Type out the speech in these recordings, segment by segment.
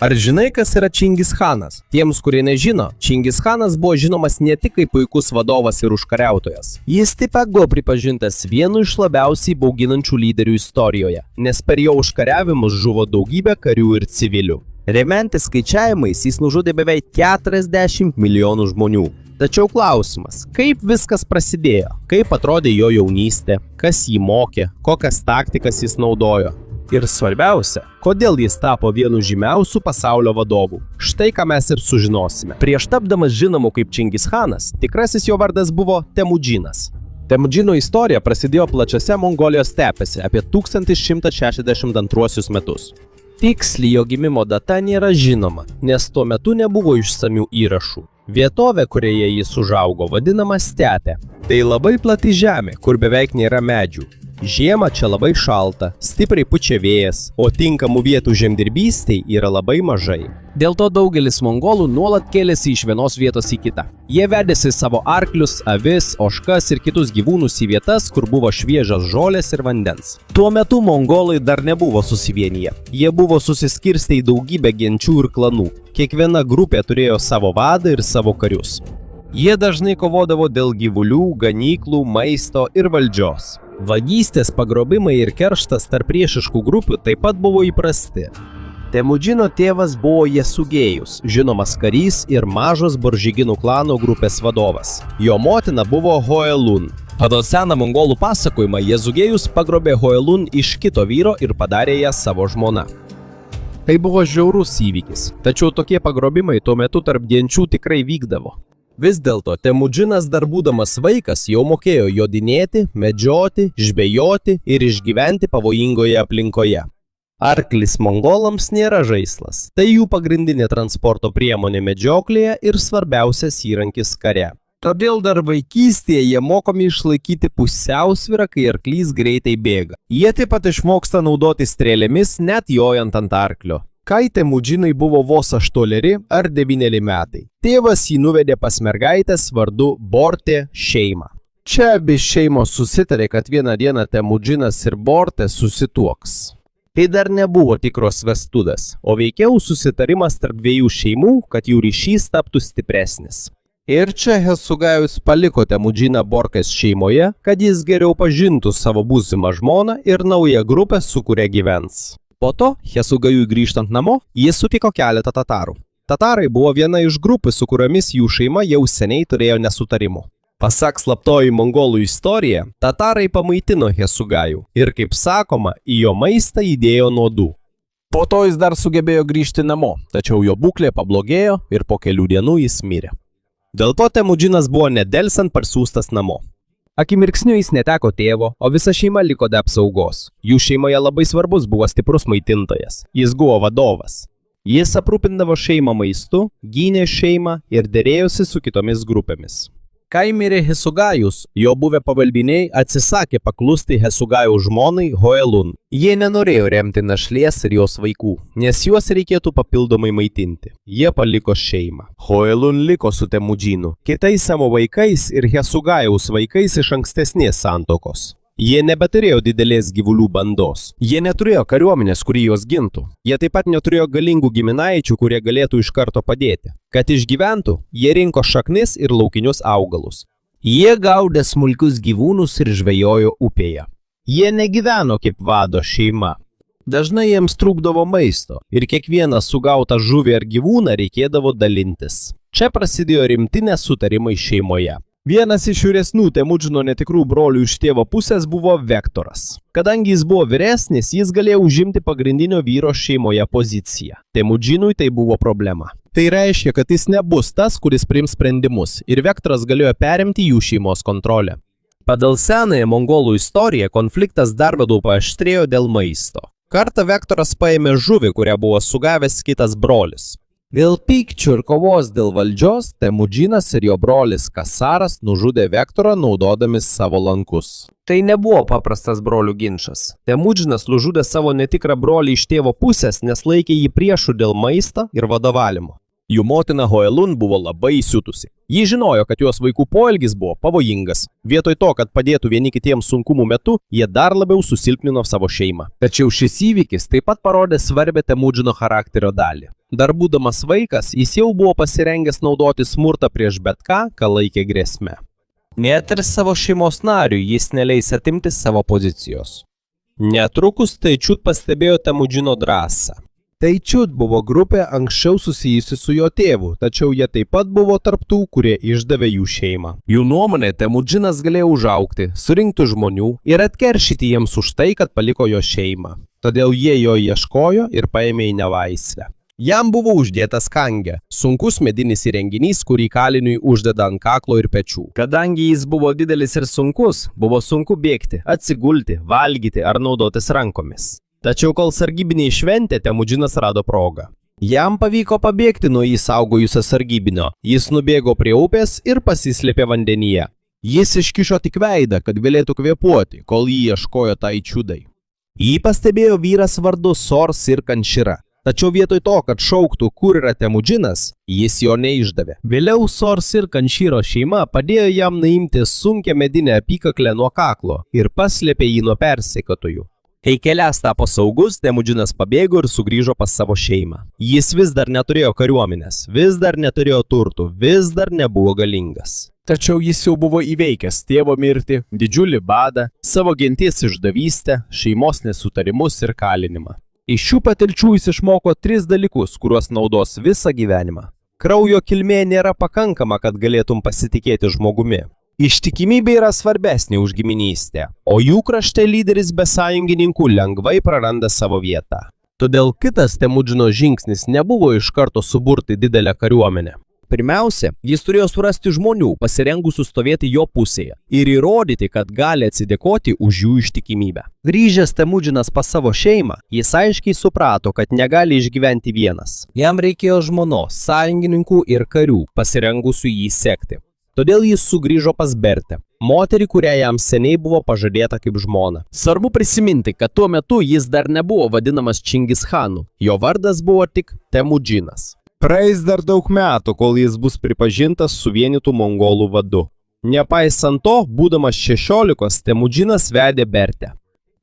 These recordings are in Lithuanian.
Ar žinai, kas yra Čingis Chanas? Tiems, kurie nežino, Čingis Chanas buvo žinomas ne tik kaip puikus vadovas ir užkariautojas. Jis taip pat buvo pripažintas vienu iš labiausiai bauginančių lyderių istorijoje, nes per jo užkariavimus žuvo daugybė karių ir civilių. Remiantis skaičiavimais, jis nužudė beveik 40 milijonų žmonių. Tačiau klausimas, kaip viskas prasidėjo, kaip atrodė jo jaunystė, kas jį mokė, kokias taktikas jis naudojo. Ir svarbiausia, kodėl jis tapo vienu žymiausių pasaulio vadovų. Štai ką mes ir sužinosime. Prieš tapdamas žinomu kaip Čingis Chanas, tikrasis jo vardas buvo Temudžinas. Temudžino istorija prasidėjo plačiose Mongolijos stepėse apie 1162 metus. Tiksliai jo gimimo data nėra žinoma, nes tuo metu nebuvo išsamių įrašų. Vietovė, kurioje jis užaugo, vadinama stepė. Tai labai plati žemė, kur beveik nėra medžių. Žiemą čia labai šalta, stipriai pučia vėjas, o tinkamų vietų žemdirbystei yra labai mažai. Dėl to daugelis mongolų nuolat kėlėsi iš vienos vietos į kitą. Jie vedėsi savo arklius, avis, ožkas ir kitus gyvūnus į vietas, kur buvo šviežios žolės ir vandens. Tuo metu mongolai dar nebuvo susivienyje. Jie buvo susiskirstę į daugybę genčių ir klanų. Kiekviena grupė turėjo savo vadą ir savo karius. Jie dažnai kovodavo dėl gyvulių, ganyklų, maisto ir valdžios. Vagystės, pagrobimai ir kerštas tarp priešiškų grupių taip pat buvo įprasti. Temudžino tėvas buvo Jesugėjus, žinomas karys ir mažos boržyginų klano grupės vadovas. Jo motina buvo Hoelun. Pagal seną mongolų pasakojimą Jesugėjus pagrobė Hoelun iš kito vyro ir padarė ją savo žmona. Tai buvo žiaurus įvykis, tačiau tokie pagrobimai tuo metu tarp genčių tikrai vykdavo. Vis dėlto Temudžinas dar būdamas vaikas jau mokėjo jodinėti, medžioti, žvejoti ir išgyventi pavojingoje aplinkoje. Arklis mongolams nėra žaislas, tai jų pagrindinė transporto priemonė medžioklėje ir svarbiausias įrankis kare. Todėl dar vaikystėje jie mokomi išlaikyti pusiausvyrą, kai arklys greitai bėga. Jie taip pat išmoksta naudoti strėlėmis, net jojant ant arklio. Kai Temudžinai buvo vos 8 ar 9 metai. Tėvas jį nuvedė pas mergaitės vardu Bortė šeimą. Čia abi šeimos susitarė, kad vieną dieną Temudžinas ir Bortė susituoks. Tai dar nebuvo tikros vestuvės, o veikiau susitarimas tarp dviejų šeimų, kad jų ryšys taptų stipresnis. Ir čia Jesugajus paliko Temudžiną Borkės šeimoje, kad jis geriau pažintų savo būsimą žmoną ir naują grupę, su kuria gyvens. Po to, Jesugajui grįžtant namo, jis sutiko keletą tatarų. Tatarai buvo viena iš grupių, su kuriomis jų šeima jau seniai turėjo nesutarimų. Pasak slaptoji mongolų istorija, tatarai pamaitino Jesugajų ir, kaip sakoma, į jo maistą įdėjo nuodų. Po to jis dar sugebėjo grįžti namo, tačiau jo būklė pablogėjo ir po kelių dienų jis mirė. Dėl to Temudžinas buvo nedelsant parsiųstas namo. Akimirksniu jis neteko tėvo, o visa šeima liko be apsaugos. Jų šeimoje labai svarbus buvo stiprus maitintojas. Jis buvo vadovas. Jis aprūpindavo šeimą maistu, gynė šeimą ir derėjosi su kitomis grupėmis. Kai mirė Jesugajus, jo buvę pavalbiniai atsisakė paklusti Jesugajaus žmonai Hoelun. Jie nenorėjo remti našlės ir jos vaikų, nes juos reikėtų papildomai maitinti. Jie paliko šeimą. Hoelun liko su Temudžinu, kitais savo vaikais ir Jesugajaus vaikais iš ankstesnės santokos. Jie nebeturėjo didelės gyvulių bandos. Jie neturėjo kariuomenės, kuri juos gintų. Jie taip pat neturėjo galingų giminaičių, kurie galėtų iš karto padėti. Kad išgyventų, jie rinko šaknis ir laukinius augalus. Jie gaudė smulkius gyvūnus ir žvejojo upėje. Jie negyveno kaip vado šeima. Dažnai jiems trūkdavo maisto ir kiekvieną sugautą žuvį ar gyvūną reikėdavo dalintis. Čia prasidėjo rimti nesutarimai šeimoje. Vienas iš vyresnių Temudžino netikrų brolių iš tėvo pusės buvo Vektoras. Kadangi jis buvo vyresnis, jis galėjo užimti pagrindinio vyro šeimoje poziciją. Temudžinui tai buvo problema. Tai reiškia, kad jis nebus tas, kuris priims sprendimus, ir Vektoras galėjo perimti jų šeimos kontrolę. Pagal senąją mongolų istoriją konfliktas dar labiau paaštrėjo dėl maisto. Kartą Vektoras paėmė žuvį, kurią buvo sugavęs kitas brolis. Dėl pykčių ir kovos dėl valdžios, Temudžinas ir jo brolis Kasaras nužudė Vektorą naudodami savo lankus. Tai nebuvo paprastas brolių ginčas. Temudžinas nužudė savo netikrą brolį iš tėvo pusės, nes laikė jį priešu dėl maisto ir vadovavimo. Jų motina Hoelun buvo labai įsiutusi. Ji žinojo, kad jos vaikų poelgis buvo pavojingas. Vietoj to, kad padėtų vieni kitiems sunkumų metu, jie dar labiau susilpnino savo šeimą. Tačiau šis įvykis taip pat parodė svarbią Temudžino charakterio dalį. Dar būdamas vaikas, jis jau buvo pasirengęs naudoti smurtą prieš bet ką, ką laikė grėsme. Net ir savo šeimos nariui jis neleis atimti savo pozicijos. Netrukus Taičiut pastebėjo Temudžino drąsą. Taičiut buvo grupė anksčiau susijusi su jo tėvu, tačiau jie taip pat buvo tarp tų, kurie išdavė jų šeimą. Jų nuomonė, Temudžinas galėjo užaugti, surinkti žmonių ir atkeršyti jiems už tai, kad paliko jo šeimą. Todėl jie jo ieškojo ir paėmė į nelaisvę. Jam buvo uždėtas kangė, sunkus medinis įrenginys, kurį kaliniui uždeda ant kaklo ir pečių. Kadangi jis buvo didelis ir sunkus, buvo sunku bėgti, atsigulti, valgyti ar naudotis rankomis. Tačiau kol sargybiniai šventė, Temudžinas rado progą. Jam pavyko pabėgti nuo jį saugojusio sargybinio. Jis nubėgo prie upės ir pasislėpė vandenyje. Jis iškišo tik veidą, kad galėtų kvėpuoti, kol jį ieškojo Taičiudai. Jį pastebėjo vyras vardu Sor Sirkanšira. Tačiau vietoj to, kad šauktų, kur yra Temudžinas, jis jo neišdavė. Vėliau Sor Sirkanširo šeima padėjo jam nuimti sunkią medinę apykaklę nuo kaklo ir paslėpė jį nuo persekiotojų. Kai kelias tapo saugus, Temudžinas pabėgo ir sugrįžo pas savo šeimą. Jis vis dar neturėjo kariuomenės, vis dar neturėjo turtų, vis dar nebuvo galingas. Tačiau jis jau buvo įveikęs tėvo mirtį, didžiulį badą, savo genties išdavystę, šeimos nesutarimus ir kalinimą. Iš šių patirčių jis išmoko 3 dalykus, kuriuos naudos visą gyvenimą. Kraujo kilmė nėra pakankama, kad galėtum pasitikėti žmogumi. Ištikimybė yra svarbesnė už giminystę, o jų krašte lyderis be sąjungininkų lengvai praranda savo vietą. Todėl kitas Temudžino žingsnis nebuvo iš karto suburti didelę kariuomenę. Pirmiausia, jis turėjo surasti žmonių, pasirengusių stovėti jo pusėje ir įrodyti, kad gali atsidėkoti už jų ištikimybę. Grįžęs Temudžinas pas savo šeimą, jis aiškiai suprato, kad negali išgyventi vienas. Jam reikėjo žmonos, sąjungininkų ir karių, pasirengusių jį sekti. Todėl jis sugrįžo pas Bertę, moterį, kurią jam seniai buvo pažadėta kaip žmona. Svarbu prisiminti, kad tuo metu jis dar nebuvo vadinamas Čingischanu, jo vardas buvo tik Temudžinas. Praeis dar daug metų, kol jis bus pripažintas suvienytų mongolų vadu. Nepaisant to, būdamas 16, Temudžinas vedė Bertę.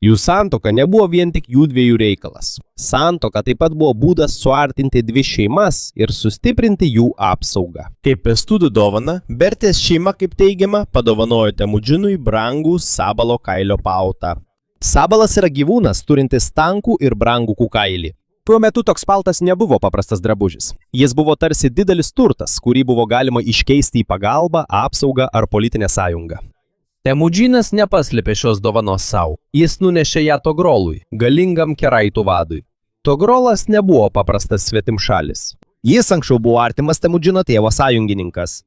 Jų santuoka nebuvo vien tik jų dviejų reikalas. Santuoka taip pat buvo būdas suartinti 2 šeimas ir sustiprinti jų apsaugą. Kaip vestuvių dovana, Bertės šeima, kaip teigiama, padovanojo Temudžinui brangų sabalo kailio pautą. Sabalas yra gyvūnas, turintis tankų ir brangų kukailį. Tuo metu toks paltas nebuvo paprastas drabužis. Jis buvo tarsi didelis turtas, kurį buvo galima iškeisti į pagalbą, apsaugą ar politinę sąjungą. Temudžinas nepaslėpė šios dovanos savo. Jis nunešė ją Togrolui, galingam keraitų vadui. Togrolas nebuvo paprastas svetimšalis. Jis anksčiau buvo artimas Temudžino tėvo sąjungininkas.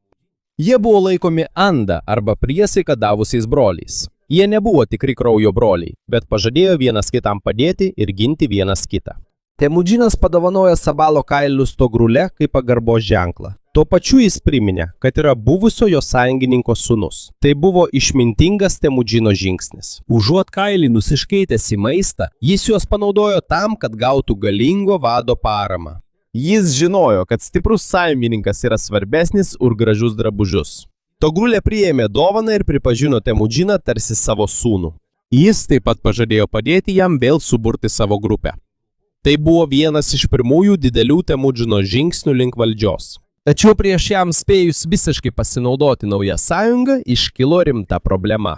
Jie buvo laikomi Anda arba priesaiką davusiais broliais. Jie nebuvo tikri kraujo broliai, bet pažadėjo vienas kitam padėti ir ginti vienas kitą. Temudžinas padovanojo sabalo kailius Togrule kaip pagarbos ženklą. Tuo pačiu jis priminė, kad yra buvusio jo sąjungininko sūnus. Tai buvo išmintingas Temudžino žingsnis. Užuot kailį nusiškeitęs į maistą, jis juos panaudojo tam, kad gautų galingo vado paramą. Jis žinojo, kad stiprus sąjungininkas yra svarbesnis už gražius drabužius. Togrulė priėmė dovaną ir pripažino Temudžiną tarsi savo sūnų. Jis taip pat pažadėjo padėti jam vėl suburti savo grupę. Tai buvo vienas iš pirmųjų didelių Temudžino žingsnių link valdžios. Tačiau prieš jam spėjus visiškai pasinaudoti naują sąjungą, iškilo rimta problema.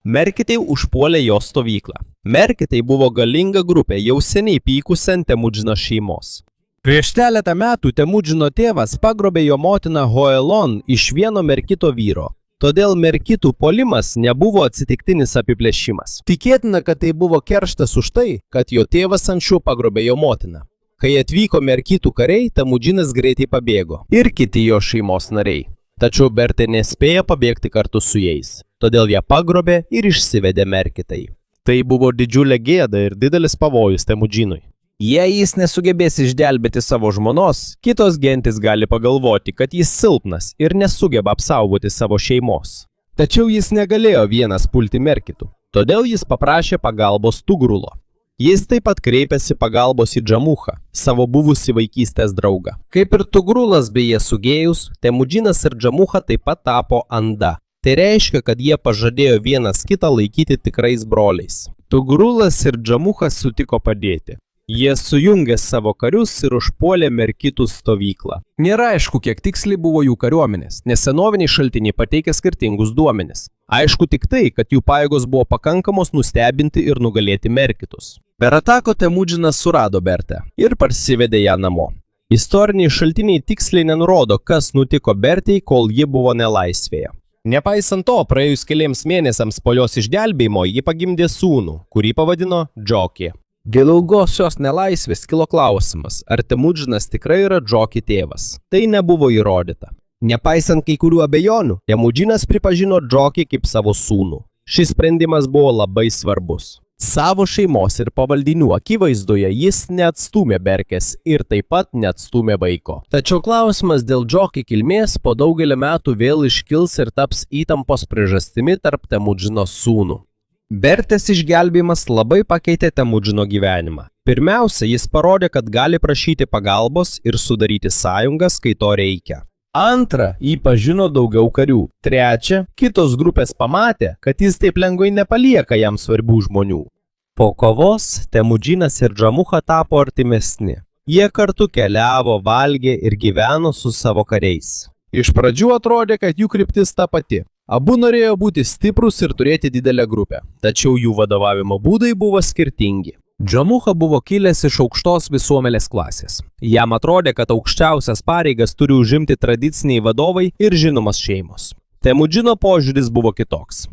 Merkitai užpuolė jo stovyklą. Merkitai buvo galinga grupė jau seniai pykusi ant Temudžino šeimos. Prieš keletą metų Temudžino tėvas pagrobė jo motiną Hoelon iš vieno merkito vyro. Todėl merkitų puolimas nebuvo atsitiktinis apiplėšimas. Tikėtina, kad tai buvo kerštas už tai, kad jo tėvas anksčiau pagrobė jo motiną. Kai atvyko merkitų kariai, Temudžinas greitai pabėgo. Ir kiti jo šeimos nariai. Tačiau Bertė nespėjo pabėgti kartu su jais. Todėl ją pagrobė ir išsivedė merkitai. Tai buvo didžiulė gėda ir didelis pavojus Temudžinui. Jei jis nesugebės išgelbėti savo žmonos, kitos gentis gali pagalvoti, kad jis silpnas ir nesugeba apsaugoti savo šeimos. Tačiau jis negalėjo vienas pulti merkitų. Todėl jis paprašė pagalbos Tugrulo. Jis taip pat kreipėsi pagalbos į Džamuchą, savo buvusį vaikystės draugą. Kaip ir Tugrulas bei Jesugėjus, Temudžinas ir Džamucha taip pat tapo Anda. Tai reiškia, kad jie pažadėjo vienas kitą laikyti tikrais broliais. Tugrulas ir Džamuchas sutiko padėti. Jie sujungė savo karius ir užpuolė merkitų stovyklą. Nėra aišku, kiek tiksliai buvo jų kariuomenės, nes senoviniai šaltiniai pateikia skirtingus duomenis. Aišku tik tai, kad jų pajėgos buvo pakankamos nustebinti ir nugalėti merkitus. Per ataką Temudžinas surado Bertę ir parsivedė ją namo. Istoriniai šaltiniai tiksliai nenurodo, kas nutiko Bertei, kol ji buvo nelaisvėje. Nepaisant to, praėjus keliems mėnesiams po jos išgelbėjimo, ji pagimdė sūnų, kurį pavadino Džokį. Dėl ilgosios nelaisvės kilo klausimas, ar Temudžinas tikrai yra Džokį tėvas. Tai nebuvo įrodyta. Nepaisant kai kurių abejonių, Temudžinas pripažino Džokį kaip savo sūnų. Šis sprendimas buvo labai svarbus. Savo šeimos ir pavaldinių akivaizdoje jis neatstūmė Berkės ir taip pat neatstūmė vaiko. Tačiau klausimas dėl Džokį kilmės po daugelį metų vėl iškils ir taps įtampos priežastimi tarp Temudžino sūnų. Bertės išgelbėjimas labai pakeitė Temudžino gyvenimą. Pirmiausia, jis parodė, kad gali prašyti pagalbos ir sudaryti sąjungas, kai to reikia. Antra, jį pažino daugiau karių. Trečia, kitos grupės pamatė, kad jis taip lengvai nepalieka jam svarbių žmonių. Po kovos Temudžinas ir Džamucha tapo artimesni. Jie kartu keliavo, valgė ir gyveno su savo kariais. Iš pradžių atrodė, kad jų kryptis ta pati. Abu norėjo būti stiprus ir turėti didelę grupę, tačiau jų vadovavimo būdai buvo skirtingi. Džamucha buvo kilęs iš aukštos visuomenės klasės. Jam atrodė, kad aukščiausias pareigas turi užimti tradiciniai vadovai ir žinomas šeimos. Temudžino požiūris buvo kitoks.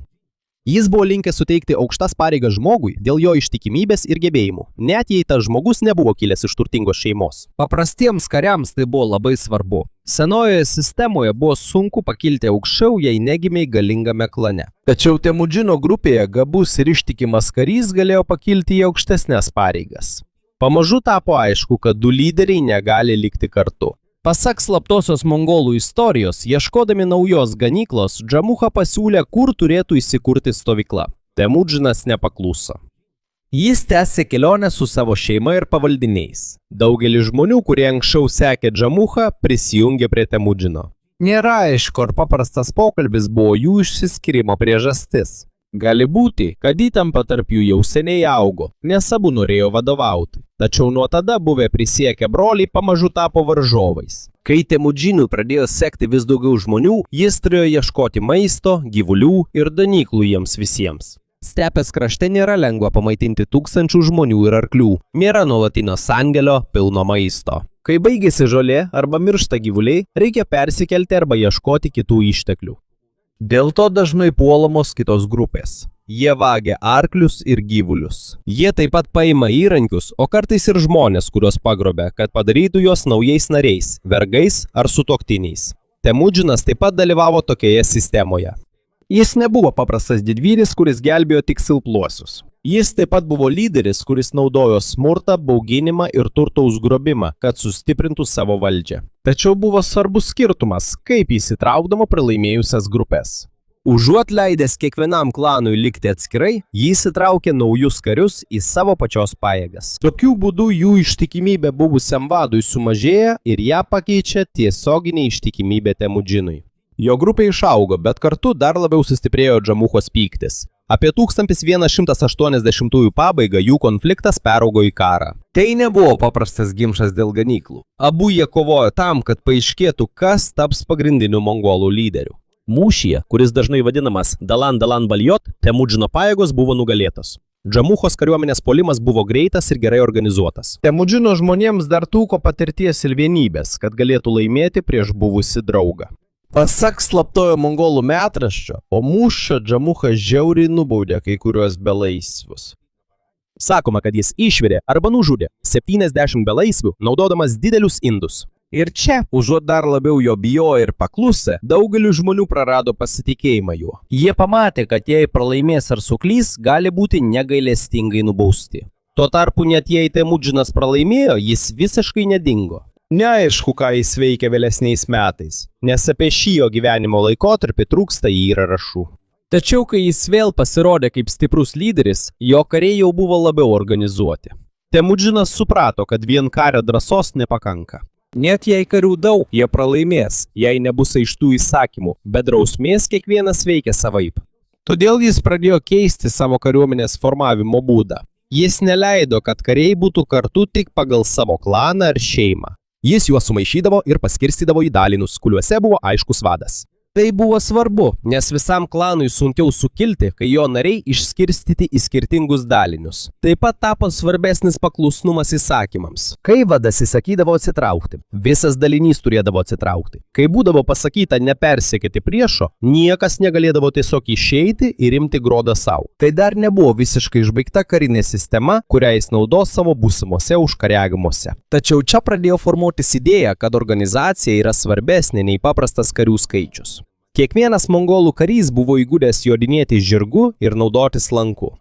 Jis buvo linkęs suteikti aukštas pareigas žmogui dėl jo ištikimybės ir gebėjimų, net jei tas žmogus nebuvo kilęs iš turtingos šeimos. Paprastiems kariams tai buvo labai svarbu. Senojoje sistemoje buvo sunku pakilti aukščiau, jei negimei galingame klane. Tačiau Temudžino grupėje gabus ir ištikimas karys galėjo pakilti į aukštesnės pareigas. Pamažu tapo aišku, kad du lyderiai negali likti kartu. Pasak slaptosios mongolų istorijos, ieškodami naujos ganyklos, Džamucha pasiūlė, kur turėtų įsikurti stovykla. Temudžinas nepakluso. Jis tęsė kelionę su savo šeima ir pavaldiniais. Daugelis žmonių, kurie anksčiau sekė Džamuchą, prisijungė prie Temudžino. Nėra aišku, ar paprastas pokalbis buvo jų išsiskyrimo priežastis. Gali būti, kad įtampa tarp jų jau seniai augo, nes abu norėjo vadovauti. Tačiau nuo tada buvę prisiekę broliai pamažu tapo varžovais. Kai Temudžinui pradėjo sekti vis daugiau žmonių, jis turėjo ieškoti maisto, gyvulių ir danyklų jiems visiems. Stepės krašte nėra lengva pamaitinti tūkstančių žmonių ir arklių. Nėra nuolatinio sandėlio pilno maisto. Kai baigėsi žolė arba miršta gyvuliai, reikia persikelti arba ieškoti kitų išteklių. Dėl to dažnai puolamos kitos grupės. Jie vagia arklius ir gyvulius. Jie taip pat paima įrankius, o kartais ir žmonės, kuriuos pagrobia, kad padarytų juos naujais nariais, vergais ar sutuoktiniais. Temudžinas taip pat dalyvavo tokioje sistemoje. Jis nebuvo paprastas didvyris, kuris gelbėjo tik silpnuosius. Jis taip pat buvo lyderis, kuris naudojo smurtą, bauginimą ir turto užgrobimą, kad sustiprintų savo valdžią. Tačiau buvo svarbus skirtumas, kaip jis įtraukdavo pralaimėjusias grupės. Užuot leidęs kiekvienam klanui likti atskirai, jis įtraukė naujus karius į savo pačios pajėgas. Tokiu būdu jų ištikimybė buvusiam vadui sumažėja ir ją pakeičia tiesioginė ištikimybė Temudžinui. Jo grupė išaugo, bet kartu dar labiau sustiprėjo Džamuchos pyktis. Apie 1180 pabaigą jų konfliktas peraugo į karą. Tai nebuvo paprastas ginčas dėl ganyklų. Abu jie kovojo tam, kad paaiškėtų, kas taps pagrindiniu mongolų lyderiu. Mūšyje, kuris dažnai vadinamas Dalan Dalan Baljot, Temudžino pajėgos buvo nugalėtos. Džamuchos kariuomenės puolimas buvo greitas ir gerai organizuotas. Temudžino žmonėms dar trūko patirties ir vienybės, kad galėtų laimėti prieš buvusį draugą. Pasak slaptojo mongolų metraščio, po mūšio Džamucha žiauriai nubaudė kai kuriuos belaisvius. Sakoma, kad jis išvirė arba nužudė 70 belaisvių, naudodamas didelius indus. Ir čia, užuot dar labiau jo bijoję ir paklusę, daugelis žmonių prarado pasitikėjimą juo. Jie pamatė, kad jei pralaimės ar suklys, gali būti negailestingai nubausti. Tuo tarpu net jei Temudžinas pralaimėjo, jis visiškai nedingo. Neaišku, ką jis veikė vėlesniais metais, nes apie šį jo gyvenimo laikotarpį trūksta įrašų. Tačiau, kai jis vėl pasirodė kaip stiprus lyderis, jo kariai jau buvo labiau organizuoti. Temudžinas suprato, kad vien kario drąsos nepakanka. Net jei karių daug, jie pralaimės, jei nebus aiškių įsakymų, bet drausmės kiekvienas veikia savaip. Todėl jis pradėjo keisti savo kariuomenės formavimo būdą. Jis neleido, kad kariai būtų kartu tik pagal savo klaną ar šeimą. Jis juos sumaišydavo ir paskirstydavo į dalinius, kuriuose buvo aiškus vadas. Tai buvo svarbu, nes visam klanui sunkiau sukilti, kai jo nariai išskirstyti į skirtingus dalinius. Taip pat tapo svarbesnis paklusnumas įsakymams. Kai vadas įsakydavo atsitraukti, visas dalinys turėdavo atsitraukti. Kai būdavo pasakyta nepersekėti priešo, niekas negalėdavo tiesiog išeiti ir imti grodą savo. Tai dar nebuvo visiškai išbaigta karinė sistema, kurią jis naudos savo būsimuose užkariavimuose. Tačiau čia pradėjo formuotis idėja, kad organizacija yra svarbesnė nei paprastas karių skaičius. Kiekvienas mongolų karys buvo įgudęs jodinėti žirgu ir naudotis lanku.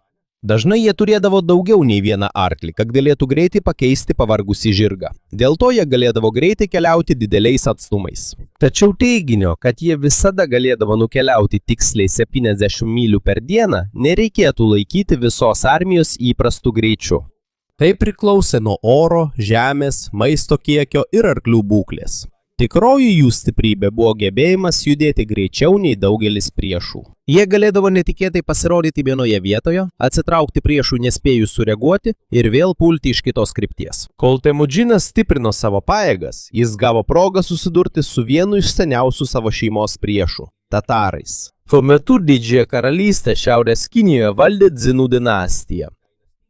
Dažnai jie turėdavo daugiau nei vieną arklį, kad galėtų greitai pakeisti pavargusį žirgą. Dėl to jie galėdavo greitai keliauti dideliais atstumais. Tačiau teiginio, kad jie visada galėdavo nukeliauti tiksliai 70 mylių per dieną, nereikėtų laikyti visos armijos įprastų greičių. Tai priklausė nuo oro, žemės, maisto kiekio ir arklių būklės. Tikroji jų stiprybė buvo gebėjimas judėti greičiau nei daugelis priešų. Jie galėdavo netikėtai pasirodyti vienoje vietoje, atsitraukti priešų nespėjus sureaguoti ir vėl pulti iš kitos krypties. Kol Temudžinas stiprino savo pajėgas, jis gavo progą susidurti su vienu iš seniausių savo šeimos priešų – tatarais. Tuo metu Didžiąją karalystę Šiaurės Kinijoje valdė Dzinų dinastija.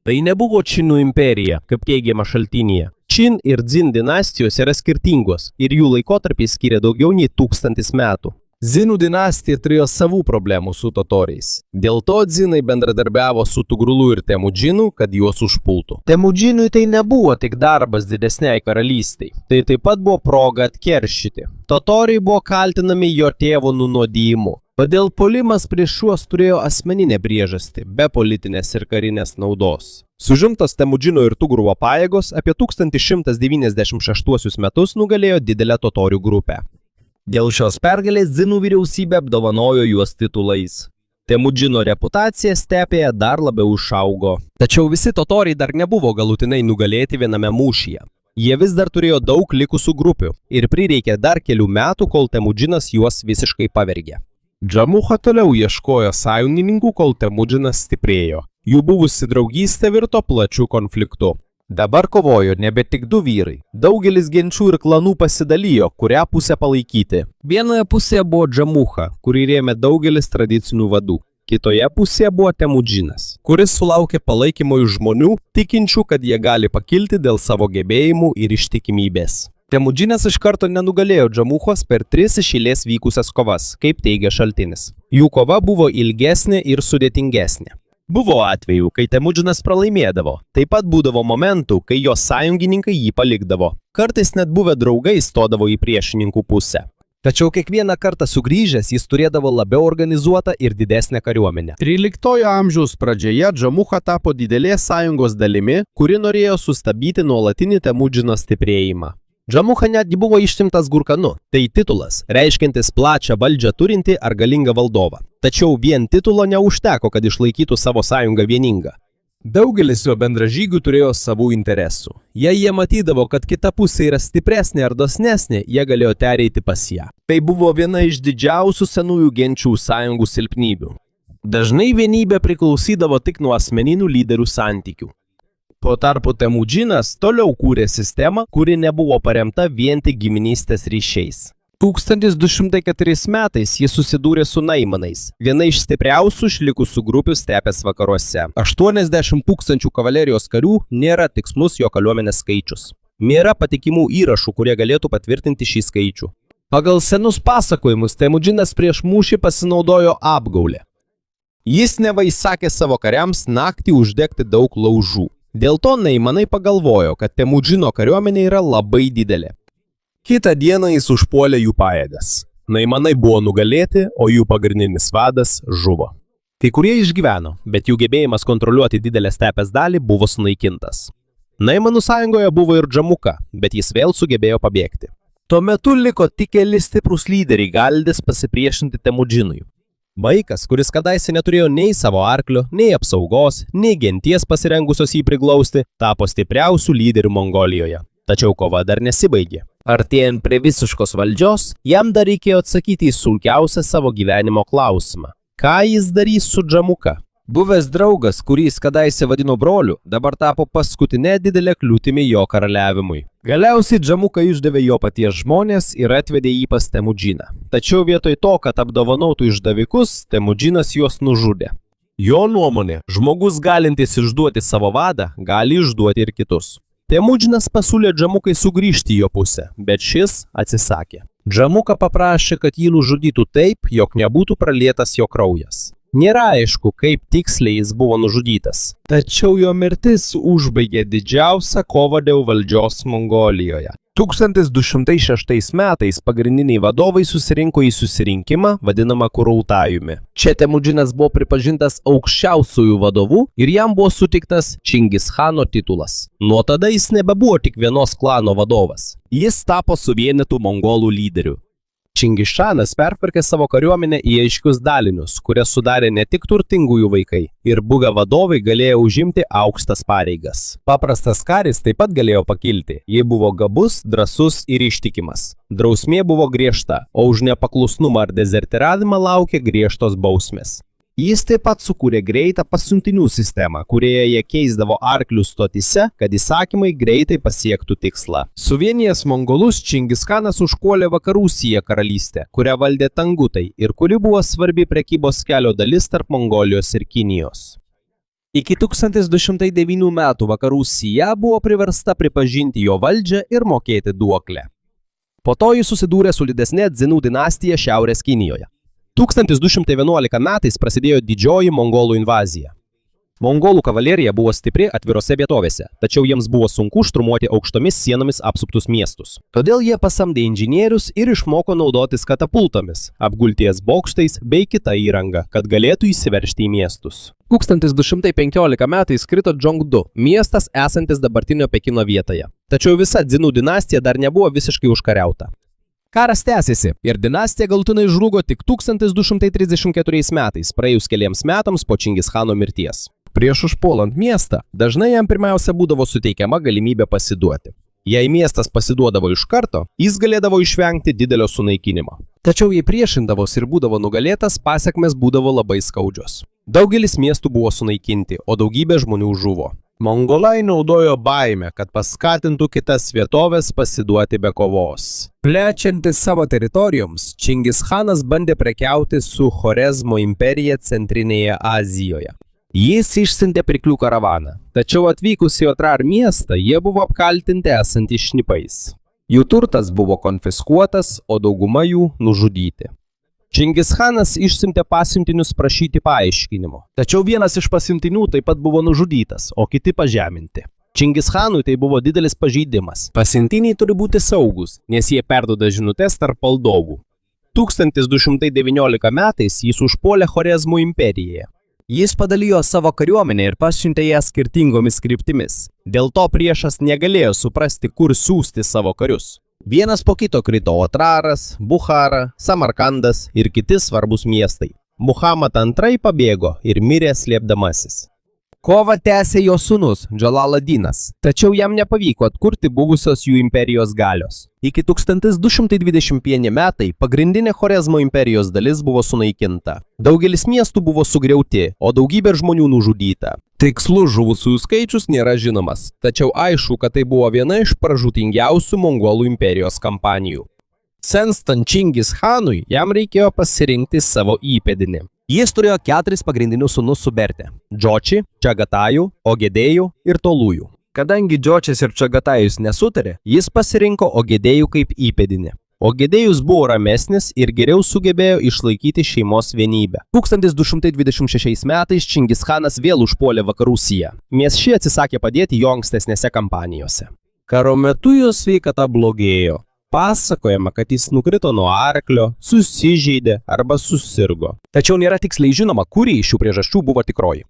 Tai nebuvo Činų imperija, kaip teigiama šaltinyje. Čin ir Dzin dinastijos yra skirtingos ir jų laikotarpiai skiria daugiau nei 1000 metų. Dzinų dinastija turėjo savų problemų su totoriais. Dėl to Dzinai bendradarbiavo su Tugrulu ir Temudžinu, kad juos užpultų. Temudžinui tai nebuvo tik darbas didesniai karalystiai. Tai taip pat buvo proga atkeršyti. Totoriai buvo kaltinami jo tėvo nunuodijimu. Todėl puolimas prieš šiuos turėjo asmeninę priežastį, be politinės ir karinės naudos. Sužimtos Temudžino ir Tugruvo pajėgos apie 1196 metus nugalėjo didelę totorių grupę. Dėl šios pergalės Dzinų vyriausybė apdovanojo juos titulais. Temudžino reputacija stepėje dar labiau išaugo. Tačiau visi totoriai dar nebuvo galutinai nugalėti viename mūšyje. Jie vis dar turėjo daug likusių grupių ir prireikė dar kelių metų, kol Temudžinas juos visiškai pavergė. Džamucha toliau ieškojo sąjungininkų, kol Temudžinas stiprėjo. Jų buvusi draugystė virto plačių konfliktų. Dabar kovojo nebe tik du vyrai. Daugelis genčių ir klanų pasidalijo, kurią pusę palaikyti. Vienoje pusėje buvo Džamucha, kurį rėmė daugelis tradicinių vadų. Kitoje pusėje buvo Temudžinas, kuris sulaukė palaikymo iš žmonių, tikinčių, kad jie gali pakilti dėl savo gebėjimų ir ištikimybės. Temudžinas iš karto nenugalėjo Džamuchos per 3 iš eilės vykusias kovas, kaip teigia šaltinis. Jų kova buvo ilgesnė ir sudėtingesnė. Buvo atvejų, kai Temudžinas pralaimėdavo. Taip pat būdavo momentų, kai jo sąjungininkai jį palikdavo. Kartais net buvę draugai stodavo į priešininkų pusę. Tačiau kiekvieną kartą sugrįžęs jis turėdavo labiau organizuotą ir didesnę kariuomenę. 13 amžiaus pradžioje Džamucha tapo didelės sąjungos dalimi, kuri norėjo sustabdyti nuolatinį Temudžino stiprėjimą. Džamucha netgi buvo ištimtas Gurkanu. Tai titulas, reiškiantis plačią valdžią turinti ar galingą valdovą. Tačiau vien titulo neužteko, kad išlaikytų savo sąjungą vieningą. Daugelis jo bendražygių turėjo savų interesų. Jei jie matydavo, kad kita pusė yra stipresnė ar dosnesnė, jie galėjo pereiti pas ją. Tai buvo viena iš didžiausių senųjų genčių sąjungų silpnybių. Dažnai vienybė priklausydavo tik nuo asmeninių lyderių santykių. Tuo tarpu Temudžinas toliau kūrė sistemą, kuri nebuvo paremta vien tik giminystės ryšiais. 1204 metais jis susidūrė su Naimanais, viena iš stipriausių išlikusių grupių stepės vakaruose. 80 000 kavalerijos karių nėra tikslus jo kariuomenės skaičius. Nėra patikimų įrašų, kurie galėtų patvirtinti šį skaičių. Pagal senus pasakojimus, Temudžinas prieš mūšį pasinaudojo apgaulę. Jis neva įsakė savo kariams naktį uždegti daug laužų. Dėl to Naimanai pagalvojo, kad Temudžino kariuomenė yra labai didelė. Kitą dieną jis užpuolė jų pajėgas. Naimanai buvo nugalėti, o jų pagrindinis vadas žuvo. Kai kurie išgyveno, bet jų gebėjimas kontroliuoti didelę stepės dalį buvo sunaikintas. Naimanų sąjungoje buvo ir Džamucha, bet jis vėl sugebėjo pabėgti. Tuo metu liko tik keli stiprūs lyderiai galintys pasipriešinti Temudžinui. Vaikas, kuris kadaise neturėjo nei savo arklio, nei apsaugos, nei genties pasirengusios jį priglausti, tapo stipriausių lyderių Mongolijoje. Tačiau kova dar nesibaigė. Artėjant prie visiškos valdžios, jam dar reikėjo atsakyti į sunkiausią savo gyvenimo klausimą. Ką jis darys su Džamucha? Buvęs draugas, kurį jis kadaise vadino broliu, dabar tapo paskutinė didelė kliūtimi jo karaliavimui. Galiausiai Džamuka išdavė jo paties žmonės ir atvedė jį pas Temudžiną. Tačiau vietoj to, kad apdovanotų išdavikus, Temudžinas juos nužudė. Jo nuomonė, žmogus galintis išduoti savo vadą, gali išduoti ir kitus. Temudžinas pasiūlė Džamukai sugrįžti į jo pusę, bet šis atsisakė. Džamuka paprašė, kad jį nužudytų taip, jog nebūtų pralietas jo kraujas. Nėra aišku, kaip tiksliai jis buvo nužudytas. Tačiau jo mirtis užbaigė didžiausią kovą dėl valdžios Mongolijoje. 1206 metais pagrindiniai vadovai susirinko į susirinkimą, vadinamą Kurultajumi. Čia Temudžinas buvo pripažintas aukščiausiųjų vadovų ir jam buvo suteiktas Čingischano titulas. Nuo tada jis nebebuvo tik vienos klano vadovas. Jis tapo suvienytų mongolų lyderiu. Čingišanas pertvarkė savo kariuomenę į aiškius dalinius, kurias sudarė ne tik turtingųjų vaikai, ir buvę vadovai galėjo užimti aukštas pareigas. Paprastas karis taip pat galėjo pakilti, jei buvo gabus, drąsus ir ištikimas. Drausmė buvo griežta, o už nepaklusnumą ar dezertiravimą laukė griežtos bausmės. Jis taip pat sukūrė greitą pasiuntinių sistemą, kurioje jie keisdavo arklius stotyse, kad įsakymai greitai pasiektų tikslą. Suvienijęs mongolus, Čingiskanas užpuolė Vakarų Sija karalystę, kurią valdė Tangutai ir kuri buvo svarbi prekybos kelio dalis tarp Mongolijos ir Kinijos. Iki 1209 metų Vakarų Sija buvo priversta pripažinti jo valdžią ir mokėti duoklę. Po to jis susidūrė su didesne Dzinų dinastija Šiaurės Kinijoje. 1211 metais prasidėjo didžioji mongolų invazija. Mongolų kavalerija buvo stipri atvirose vietovėse, tačiau jiems buvo sunku šturmuoti aukštomis sienomis apsuptus miestus. Todėl jie pasamdė inžinierius ir išmoko naudotis katapultomis, apgulties bokštais bei kitą įrangą, kad galėtų įsiveržti į miestus. 1215 metais krito Džongdu, miestas esantis dabartinio Pekino vietoje. Tačiau visa Dzinų dinastija dar nebuvo visiškai užkariauta. Karas tęsėsi ir dinastija galutinai žlugo tik 1234 metais, praėjus keliems metams po Čingischano mirties. Prieš užpuolant miestą, dažnai jam pirmiausia būdavo suteikiama galimybė pasiduoti. Jei miestas pasiduodavo iš karto, jis galėdavo išvengti didelio sunaikinimo. Tačiau jei priešindavos ir būdavo nugalėtas, pasekmės būdavo labai skaudžios. Daugelis miestų buvo sunaikinti, o daugybė žmonių žuvo. Mongolai naudojo baimę, kad paskatintų kitas vietovės pasiduoti be kovos. Plečiantis savo teritorijoms, Čingischanas bandė prekiauti su Chorezmo imperija Centrinėje Azijoje. Jis išsiuntė pirklių karavaną, tačiau atvykus į Otrar miestą, jie buvo apkaltinti esantys šnipais. Jų turtas buvo konfiskuotas, o dauguma jų nužudyti. Čingischanas išsiuntė pasiuntinius prašyti paaiškinimo. Tačiau vienas iš pasiuntinių taip pat buvo nužudytas, o kiti pažeminti. Čingischanui tai buvo didelis pažeidimas. Pasiuntiniai turi būti saugus, nes jie perduoda žinutes tarp valdovų. 1219 metais jis užpuolė Chorezmų imperiją. Jis padalijo savo kariuomenę ir pasiuntė ją skirtingomis kryptimis. Dėl to priešas negalėjo suprasti, kur siųsti savo karius. Vienas po kito krito Otraras, Buchara, Samarkandas ir kiti svarbus miestai. Muhammad II pabėgo ir mirė slėpdamasis. Kovą tęsė jo sūnus Džalaladinas, tačiau jam nepavyko atkurti buvusios jų imperijos galios. Iki 1221 metai pagrindinė Chorezmo imperijos dalis buvo sunaikinta. Daugelis miestų buvo sugriauti, o daugybė žmonių nužudyta. Tikslus žuvusiųjų skaičius nėra žinomas, tačiau aišku, kad tai buvo viena iš pražūtingiausių Mongolų imperijos kampanijų. Senstant Čingischanui, jam reikėjo pasirinkti savo įpėdinį. Jis turėjo 4 pagrindinius sūnus Suberte – Džoči, Čagataju, Ogedėjų ir Tolujų. Kadangi Džočis ir Čagatajus nesutarė, jis pasirinko Ogedėjų kaip įpėdinį. Ogedėjus buvo ramesnis ir geriau sugebėjo išlaikyti šeimos vienybę. 1226 metais Čingischanas vėl užpuolė Vakarų Siją, nes ši atsisakė padėti jo ankstesnėse kampanijose. Karo metu jo sveikata blogėjo. Pasakojama, kad jis nukrito nuo arklio, susižeidė arba susirgo. Tačiau nėra tiksliai žinoma, kuri iš šių priežasčių buvo tikroji.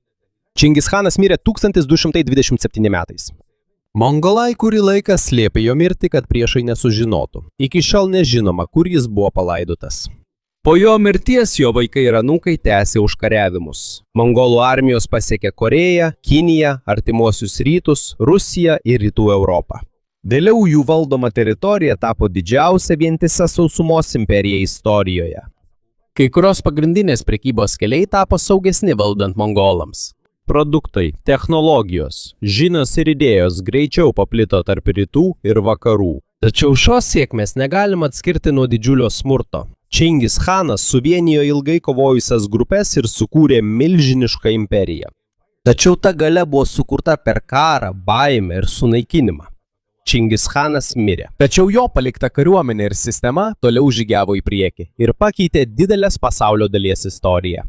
Čingischanas mirė 1227 metais. Mongolai kurį laiką slėpė jo mirtį, kad priešai nesužinotų. Iki šiol nežinoma, kur jis buvo palaidotas. Po jo mirties jo vaikai ir anūkai tęsė užkariavimus. Mongolų armijos pasiekė Koreją, Kiniją, Artimuosius Rytus, Rusiją ir Rytų Europą. Vėliau jų valdoma teritorija tapo didžiausia vientisa sausumos imperija istorijoje. Kai kurios pagrindinės prekybos keliai tapo saugesni valdant mongolams. Produktai, technologijos, žinios ir idėjos greičiau paplito tarp rytų ir vakarų. Tačiau šios sėkmės negalima atskirti nuo didžiulio smurto. Čingis Chanas suvienijo ilgai kovojusias grupės ir sukūrė milžinišką imperiją. Tačiau ta galia buvo sukurta per karą, baimę ir sunaikinimą. Čingis Chanas mirė. Tačiau jo palikta kariuomenė ir sistema toliau žygiavo į priekį ir pakeitė didelės pasaulio dalies istoriją.